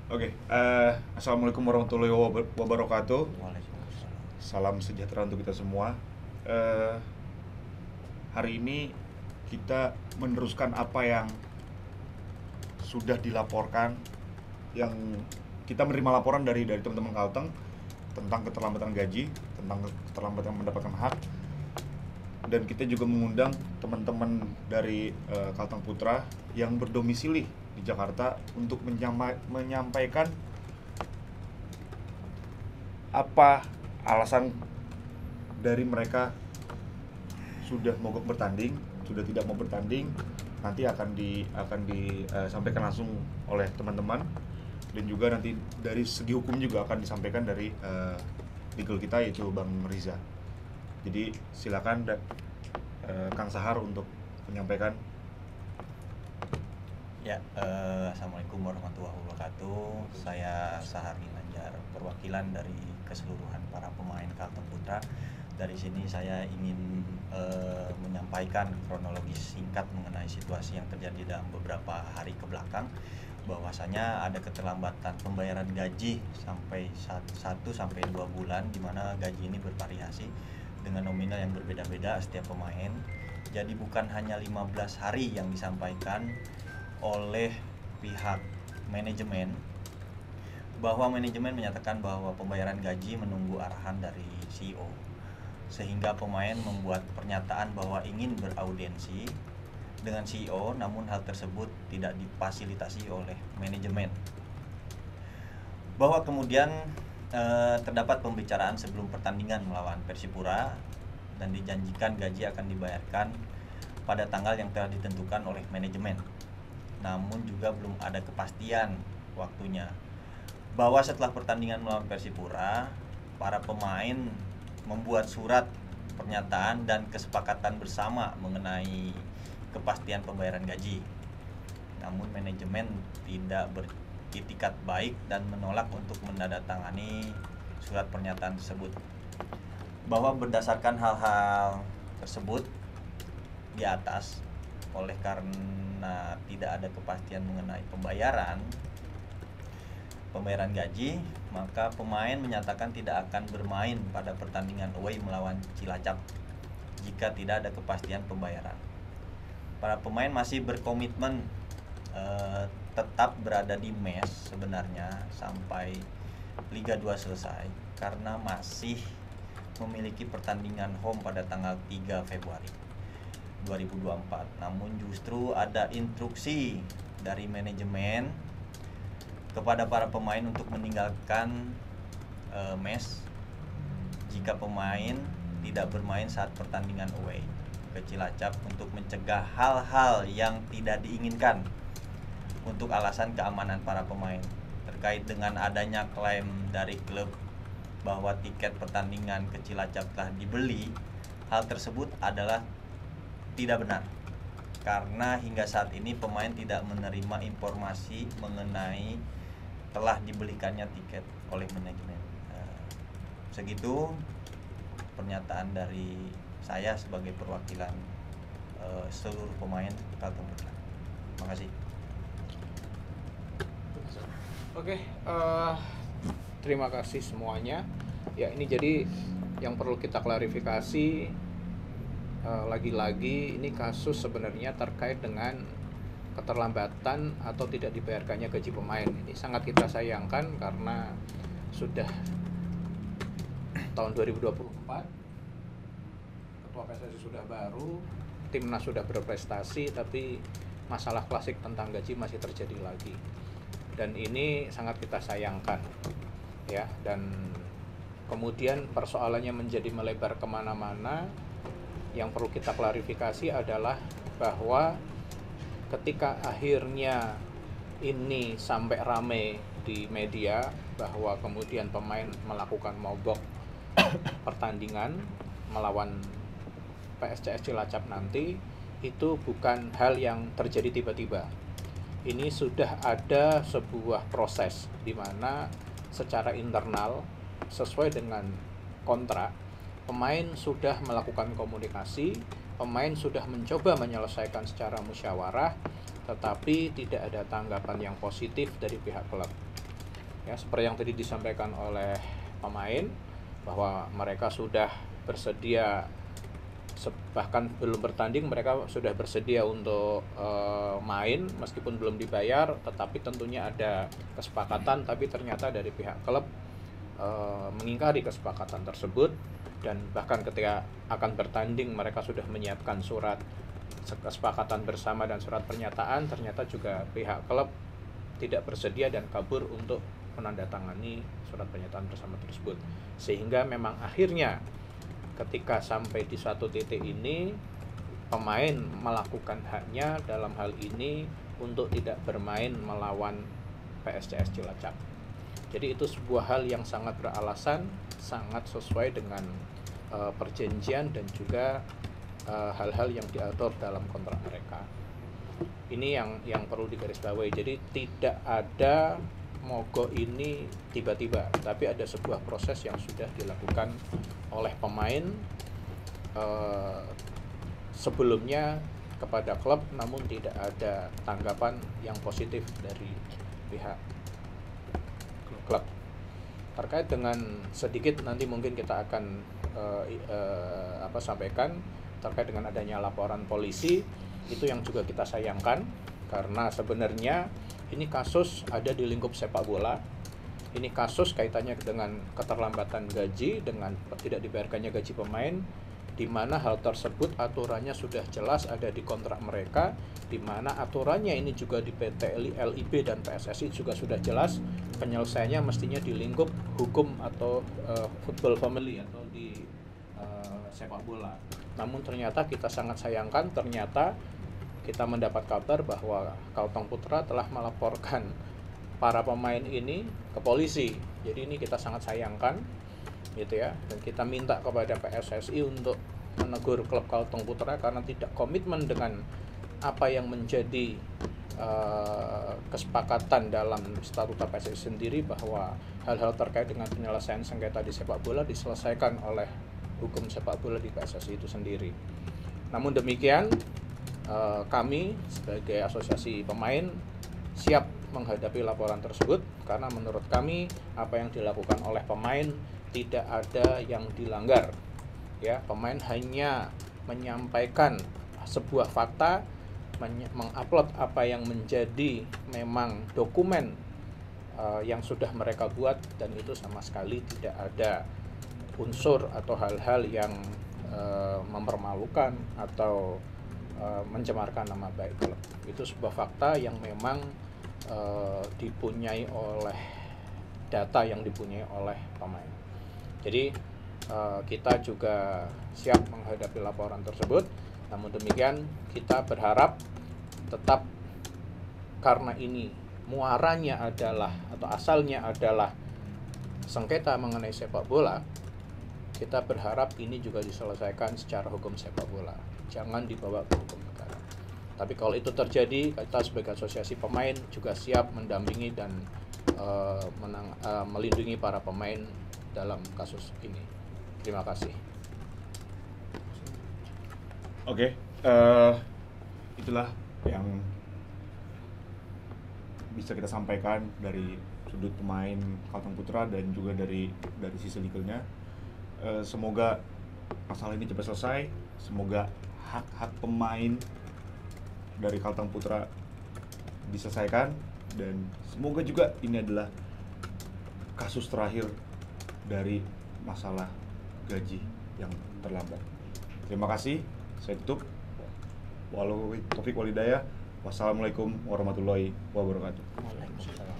Oke, Assalamualaikum warahmatullahi wabarakatuh. Waalaikumsalam. Salam sejahtera untuk kita semua. Eh, Hari ini kita meneruskan apa yang sudah dilaporkan, yang kita menerima laporan dari teman-teman Kalteng tentang keterlambatan gaji, tentang keterlambatan mendapatkan hak, dan kita juga mengundang teman-teman dari Kalteng Putra yang berdomisili di Jakarta untuk menyampaikan apa alasan dari mereka sudah mogok bertanding, sudah tidak mau bertanding. Nanti akan disampaikan langsung oleh teman-teman, dan juga nanti dari segi hukum juga akan disampaikan dari legal kita, yaitu Bang Riza. Jadi silakan Kang Sahar untuk menyampaikan. Ya, Assalamualaikum warahmatullahi wabarakatuh. Saya Sahar Ginanjar, perwakilan dari keseluruhan para pemain Kalteng Putra. Dari sini saya ingin menyampaikan kronologis singkat mengenai situasi yang terjadi dalam beberapa hari ke belakang, bahwasanya ada keterlambatan pembayaran gaji sampai 1 sampai 2 bulan, di mana gaji ini bervariasi dengan nominal yang berbeda-beda setiap pemain. Jadi bukan hanya 15 hari yang disampaikan oleh pihak manajemen, bahwa manajemen menyatakan bahwa pembayaran gaji menunggu arahan dari CEO, sehingga pemain membuat pernyataan bahwa ingin beraudiensi dengan CEO, namun hal tersebut tidak difasilitasi oleh manajemen. Bahwa kemudian terdapat pembicaraan sebelum pertandingan melawan Persipura, dan dijanjikan gaji akan dibayarkan pada tanggal yang telah ditentukan oleh manajemen. Namun juga belum ada kepastian waktunya. Bahwa setelah pertandingan melawan Persipura, para pemain membuat surat pernyataan dan kesepakatan bersama mengenai kepastian pembayaran gaji. Namun manajemen tidak beritikat baik dan menolak untuk menandatangani surat pernyataan tersebut. Bahwa berdasarkan hal-hal tersebut di atas, oleh karena tidak ada kepastian mengenai pembayaran gaji, maka pemain menyatakan tidak akan bermain pada pertandingan away melawan Cilacap jika tidak ada kepastian pembayaran. Para pemain masih berkomitmen tetap berada di mes sebenarnya sampai Liga 2 selesai, karena masih memiliki pertandingan home pada tanggal 3 Februari 2024. Namun justru ada instruksi dari manajemen kepada para pemain untuk meninggalkan mes jika pemain tidak bermain saat pertandingan away ke Cilacap, untuk mencegah hal-hal yang tidak diinginkan untuk alasan keamanan para pemain. Terkait dengan adanya klaim dari klub bahwa tiket pertandingan ke Cilacap telah dibeli, hal tersebut adalah tidak benar, karena hingga saat ini pemain tidak menerima informasi mengenai telah dibelikannya tiket oleh manajemen. Segitu pernyataan dari saya sebagai perwakilan seluruh pemain Kalteng Putra. Terima kasih. Oke, terima kasih semuanya. Ya, ini jadi yang perlu kita klarifikasi, lagi-lagi ini kasus sebenarnya terkait dengan keterlambatan atau tidak dibayarkannya gaji pemain. Ini sangat kita sayangkan karena sudah tahun 2024, ketua PSSI sudah baru, timnas sudah berprestasi, tapi masalah klasik tentang gaji masih terjadi lagi. Dan ini sangat kita sayangkan, ya. Dan kemudian persoalannya menjadi melebar kemana-mana. Yang perlu kita klarifikasi adalah bahwa ketika akhirnya ini sampai rame di media bahwa kemudian pemain melakukan mogok pertandingan melawan PSCS Cilacap nanti, itu bukan hal yang terjadi tiba-tiba. Ini sudah ada sebuah proses di mana secara internal sesuai dengan kontrak, pemain sudah melakukan komunikasi, pemain sudah mencoba menyelesaikan secara musyawarah, tetapi tidak ada tanggapan yang positif dari pihak klub. Ya, seperti yang tadi disampaikan oleh pemain bahwa mereka sudah bersedia, bahkan belum bertanding mereka sudah bersedia untuk main meskipun belum dibayar, tetapi tentunya ada kesepakatan, tapi ternyata dari pihak klub mengingkari kesepakatan tersebut, dan bahkan ketika akan bertanding mereka sudah menyiapkan surat kesepakatan bersama dan surat pernyataan, ternyata juga pihak klub tidak bersedia dan kabur untuk menandatangani surat pernyataan bersama tersebut, sehingga memang akhirnya ketika sampai di suatu titik ini pemain melakukan haknya dalam hal ini untuk tidak bermain melawan PSCS Cilacap. Jadi itu sebuah hal yang sangat beralasan, sangat sesuai dengan perjanjian dan juga hal-hal yang diatur dalam kontrak mereka. Ini yang perlu digarisbawahi. Jadi tidak ada mogok ini tiba-tiba, tapi ada sebuah proses yang sudah dilakukan oleh pemain sebelumnya kepada klub, namun tidak ada tanggapan yang positif dari pihak klub. Terkait dengan sedikit nanti mungkin kita akan sampaikan terkait dengan adanya laporan polisi, itu yang juga kita sayangkan karena sebenarnya ini kasus ada di lingkup sepak bola. Ini kasus kaitannya dengan keterlambatan gaji, dengan tidak dibayarkannya gaji pemain, di mana hal tersebut aturannya sudah jelas ada di kontrak mereka, di mana aturannya ini juga di PT LIB dan PSSI juga sudah jelas, penyelesaiannya mestinya di lingkup hukum atau football family atau di sepak bola. Namun ternyata kita sangat sayangkan, ternyata kita mendapat kabar bahwa Kalteng Putra telah melaporkan para pemain ini ke polisi. Jadi ini kita sangat sayangkan, gitu ya. Dan kita minta kepada PSSI untuk menegur klub Kalteng Putra karena tidak komitmen dengan apa yang menjadi kesepakatan dalam statuta PSSI sendiri, bahwa hal-hal terkait dengan penyelesaian sengketa di sepak bola diselesaikan oleh hukum sepak bola di PSSI itu sendiri. Namun demikian, kami sebagai asosiasi pemain siap menghadapi laporan tersebut karena menurut kami apa yang dilakukan oleh pemain tidak ada yang dilanggar. Ya, pemain hanya menyampaikan sebuah fakta, mengupload apa yang menjadi memang dokumen yang sudah mereka buat, dan itu sama sekali tidak ada unsur atau hal-hal yang mempermalukan atau mencemarkan nama baik klub. Itu sebuah fakta yang memang dipunyai oleh data yang dipunyai oleh pemain. Jadi kita juga siap menghadapi laporan tersebut. Namun demikian kita berharap tetap, karena ini muaranya adalah atau asalnya adalah sengketa mengenai sepak bola, kita berharap ini juga diselesaikan secara hukum sepak bola, jangan dibawa ke hukum negara. Tapi kalau itu terjadi, kita sebagai asosiasi pemain juga siap mendampingi dan melindungi para pemain dalam kasus ini. Terima kasih. Oke, itulah yang bisa kita sampaikan dari sudut pemain Kalteng Putra dan juga dari sisi legalnya. Semoga masalah ini cepat selesai. Semoga hak-hak pemain dari Kalteng Putra diselesaikan, dan semoga juga ini adalah kasus terakhir dari masalah gaji yang terlambat. Terima kasih. Saya tutup. Wassalamualaikum warahmatullahi wabarakatuh. Waalaikumsalam.